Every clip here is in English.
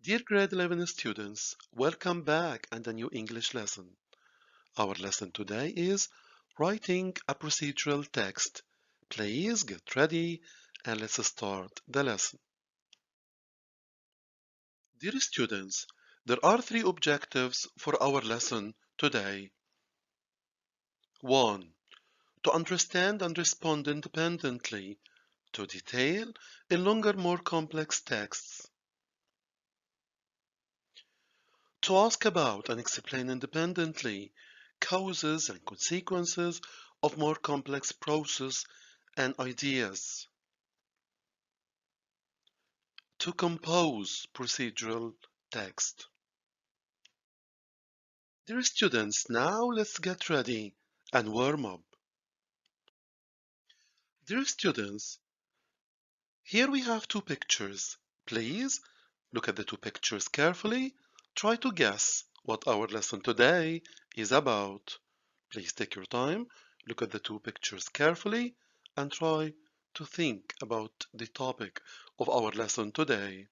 Dear grade 11 students, welcome back and a new English lesson. Our lesson today is writing a procedural text. Please get ready and let's start the lesson. Dear students, there are three objectives for our lesson today. 1. To understand and respond independently to detail in longer, more complex texts. To ask about and explain independently causes and consequences of more complex process and ideas. To compose procedural text. Dear students, now let's get ready and warm up. Dear students, here we have two pictures. Please look at the two pictures carefully. Try to guess what our lesson today is about. Please take your time, look at the two pictures carefully, and try to think about the topic of our lesson today.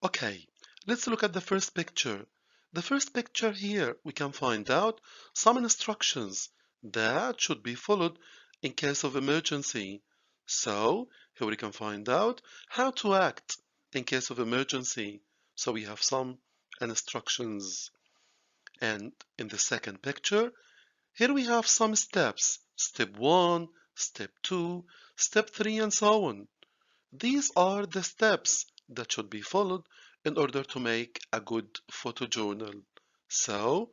Okay, let's look at the first picture. The first picture here, we can find out some instructions that should be followed in case of emergency. So, here we can find out how to act in case of emergency. So we have some instructions. And in the second picture, here we have some steps. Step 1, step 2, step 3, and so on. These are the steps that should be followed in order to make a good photojournal. So,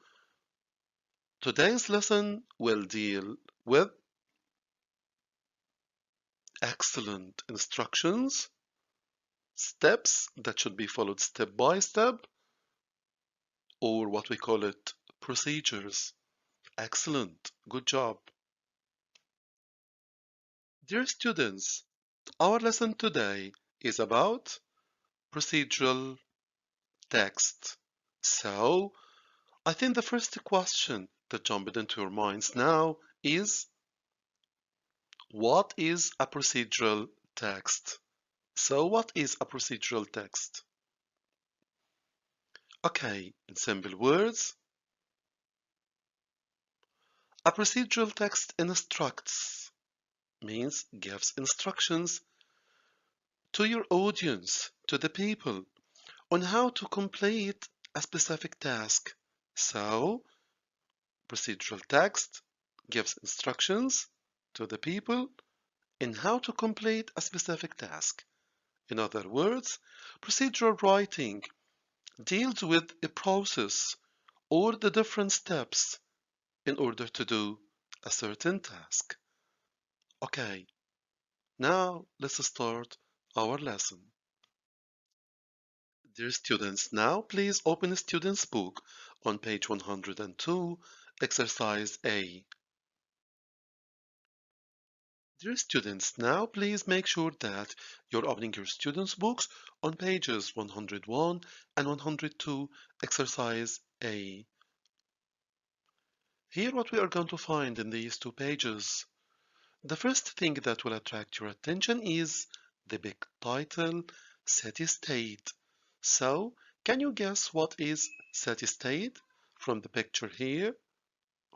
today's lesson will deal with excellent instructions, steps that should be followed step by step, or what we call it procedures. Excellent. Good job. Dear students, our lesson today is about procedural text. So, I think the first question that jumped into your minds now is, what is a procedural text? So, what is a procedural text? Okay, in simple words, a procedural text instructs, means gives instructions to your audience, to the people, on how to complete a specific task. So, procedural text gives instructions to the people in how to complete a specific task. In other words, procedural writing deals with a process or the different steps in order to do a certain task. Okay, now let's start our lesson. Dear students, now please open a student's book on page 102, exercise A. Dear students, now please make sure that you're opening your students' books on pages 101 and 102, exercise A. Here what we are going to find in these two pages. The first thing that will attract your attention is the big title, City State. So, can you guess what is City State from the picture here,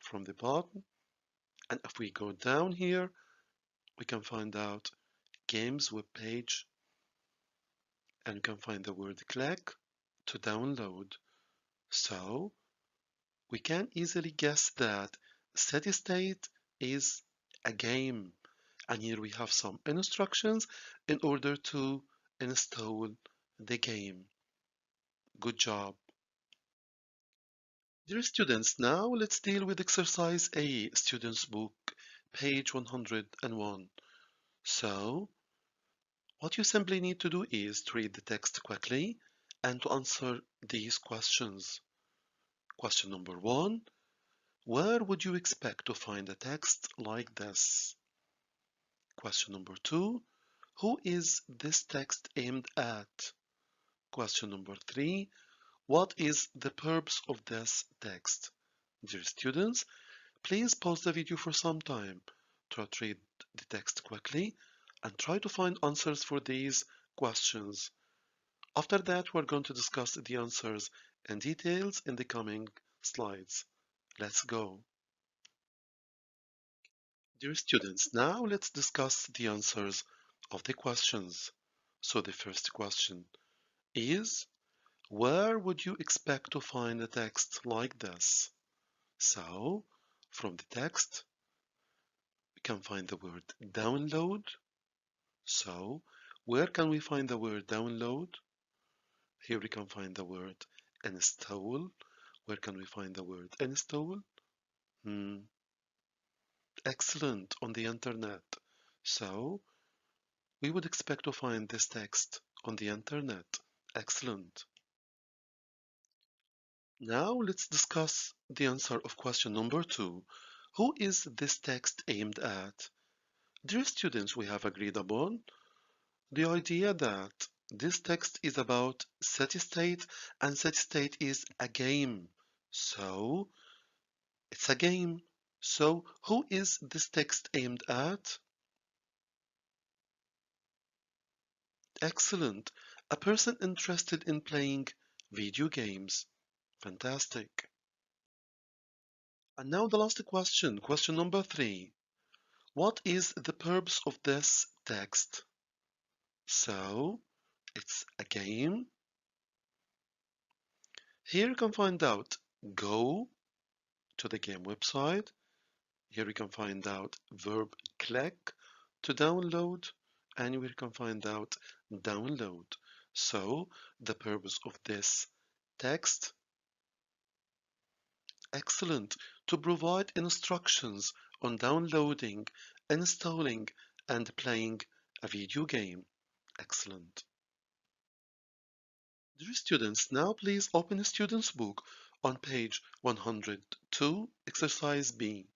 from the bottom? And if we go down here, we can find out Games web page, and you can find the word click to download. So, we can easily guess that City State is a game. And here we have some instructions in order to install the game. Good job. Dear students, now let's deal with exercise A, student's book, page 101. So, what you simply need to do is to read the text quickly and to answer these questions. Question number 1, where would you expect to find a text like this? Question number 2, who is this text aimed at? Question number 3, what is the purpose of this text? Dear students, please pause the video for some time. Try to read the text quickly and try to find answers for these questions. After that, we're going to discuss the answers and details in the coming slides. Let's go. Dear students, now let's discuss the answers of the questions. So the first question is, where would you expect to find a text like this? So, from the text, we can find the word download. So, where can we find the word download? Here we can find the word install. Where can we find the word install? Hmm, excellent, on the internet. So, we would expect to find this text on the internet. Excellent. Now let's discuss the answer of question number 2. Who is this text aimed at? Dear students, we have agreed upon the idea that this text is about City-State, and City-State is a game. So, it's a game. So, who is this text aimed at? Excellent. A person interested in playing video games. Fantastic. And now the last question, question number 3. What is the purpose of this text? So, it's a game. Here you can find out. Go to the game website. Here we can find out verb click to download, and we can find out download. So the purpose of this text, excellent, to provide instructions on downloading, installing, and playing a video game. Excellent. Dear students, now please open a student's book on page 102, exercise B.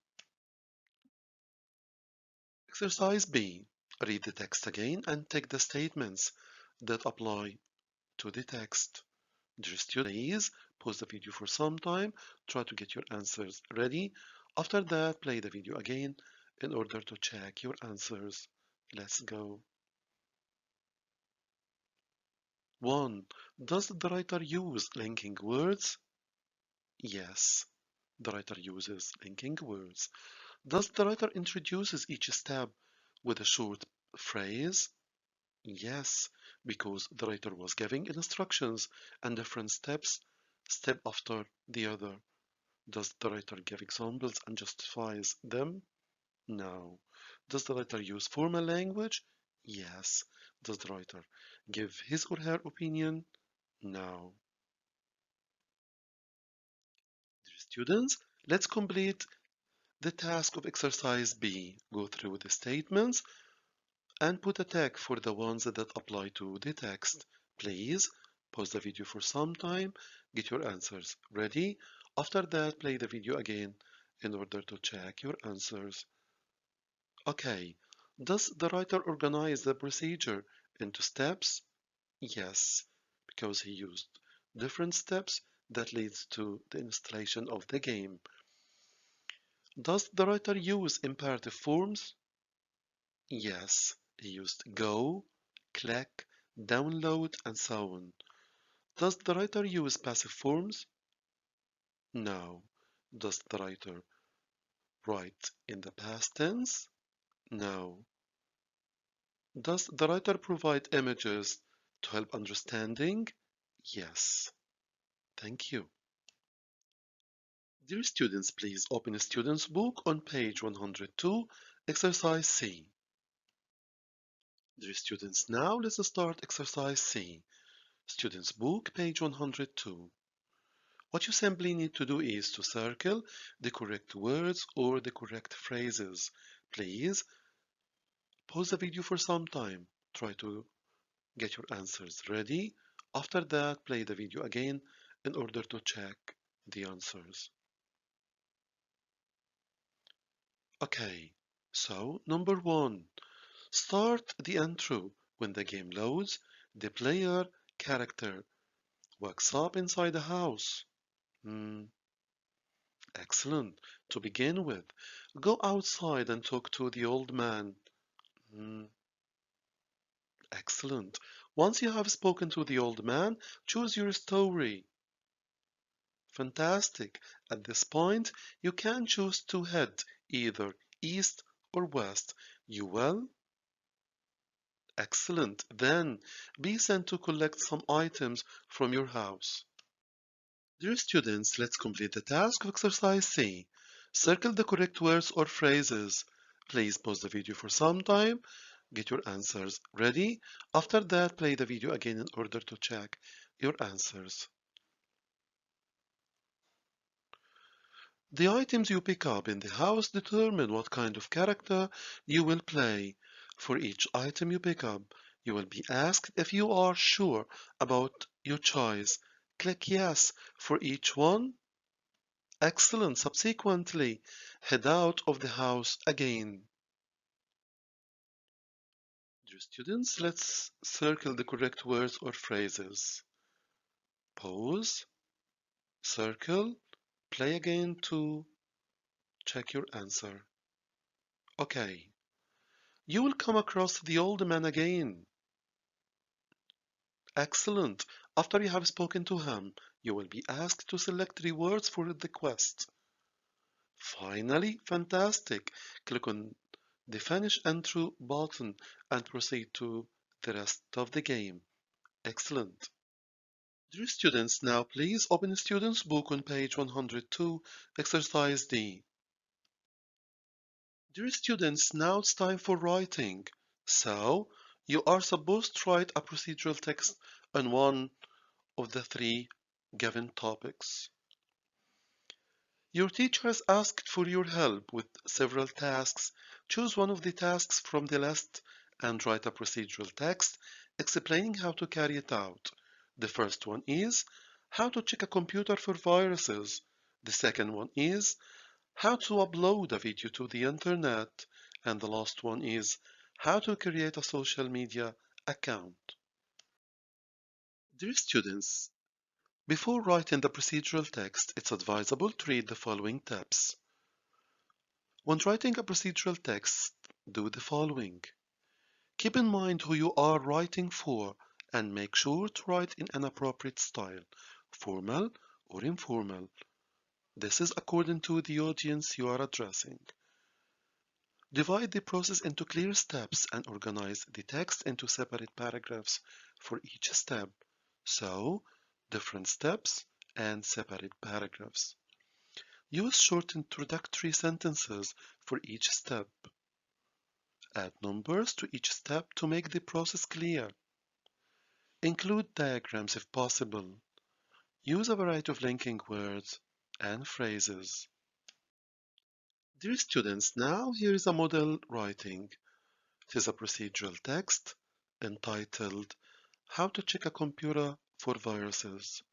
Exercise B. Read the text again and take the statements that apply to the text. Dear students, please pause the video for some time, try to get your answers ready. After that, play the video again in order to check your answers. Let's go. 1. Does the writer use linking words? Yes, the writer uses linking words. Does the writer introduces each step with a short phrase? Yes, because the writer was giving instructions and different steps, step after the other. Does the writer give examples and justifies them? No. Does the writer use formal language? Yes. Does the writer give his or her opinion? No. Dear students, let's complete the task of exercise B. Go through the statements and put a tag for the ones that apply to the text. Please pause the video for some time, get your answers ready. After that, play the video again in order to check your answers. Okay, does the writer organize the procedure into steps? Yes, because he used different steps that leads to the installation of the game. Does the writer use imperative forms? Yes, he used go, click, download, and so on. Does the writer use passive forms? No. Does the writer write in the past tense? No. Does the writer provide images to help understanding? Yes. Thank you. Dear students, please open a student's book on page 102, exercise C. Dear students, now let's start exercise C. Student's book, page 102. What you simply need to do is to circle the correct words or the correct phrases. Please pause the video for some time. Try to get your answers ready. After that, play the video again in order to check the answers. Okay, so number 1. Start the intro. When the game loads, the player character wakes up inside the house. Hmm, excellent. To begin with, go outside and talk to the old man. Hmm, Excellent. Once you have spoken to the old man, choose your story. Fantastic. At this point, you can choose to head either east or west. You will? Excellent. Then be sent to collect some items from your house. Dear students, let's complete the task of exercise C. Circle the correct words or phrases. Please pause the video for some time. Get your answers ready. After that, play the video again in order to check your answers. The items you pick up in the house determine what kind of character you will play. For each item you pick up, you will be asked if you are sure about your choice. Click yes for each one. Excellent. Subsequently, head out of the house again. Dear students, let's circle the correct words or phrases. Pause, circle, play again to check your answer. Okay. You will come across the old man again. Excellent. After you have spoken to him, you will be asked to select 3 words for the quest. Finally, fantastic. Click on the Finish Intro button and proceed to the rest of the game. Excellent. Dear students, now please open Student's Book on page 102, Exercise D. Dear students, now it's time for writing. So, you are supposed to write a procedural text on one of the 3 given topics. Your teacher has asked for your help with several tasks. Choose one of the tasks from the list and write a procedural text explaining how to carry it out. The first one is how to check a computer for viruses. The second one is how to upload a video to the internet. And the last one is how to create a social media account. Dear students, before writing the procedural text, it's advisable to read the following tips. When writing a procedural text, do the following. Keep in mind who you are writing for and make sure to write in an appropriate style, formal or informal. This is according to the audience you are addressing. Divide the process into clear steps and organize the text into separate paragraphs for each step. So, different steps and separate paragraphs. Use short introductory sentences for each step. Add numbers to each step to make the process clear. Include diagrams if possible. Use a variety of linking words and phrases. Dear students, now here is a model writing. It is a procedural text entitled How to Check a Computer for Viruses.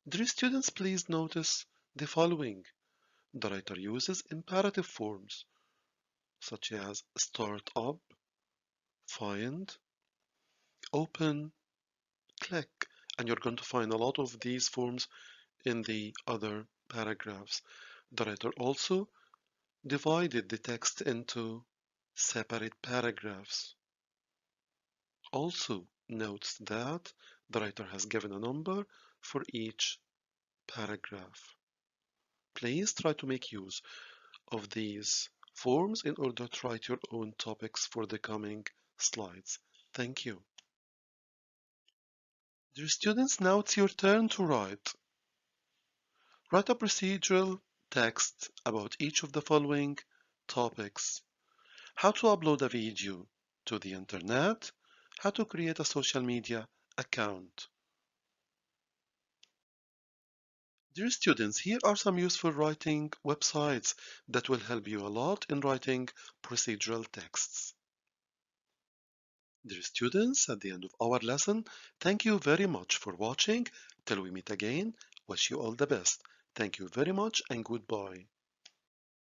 Dear students, please notice the following. The writer uses imperative forms such as start up, find, open, click, and you're going to find a lot of these forms in the other paragraphs. The writer also divided the text into separate paragraphs. Also notes that the writer has given a number for each paragraph. Please try to make use of these forms in order to write your own topics for the coming slides. Thank you. Dear students, now it's your turn to write. Write a procedural text about each of the following topics. How to upload a video to the internet, how to create a social media account. Dear students, here are some useful writing websites that will help you a lot in writing procedural texts. Dear students, at the end of our lesson, thank you very much for watching. Till we meet again, wish you all the best. Thank you very much and goodbye.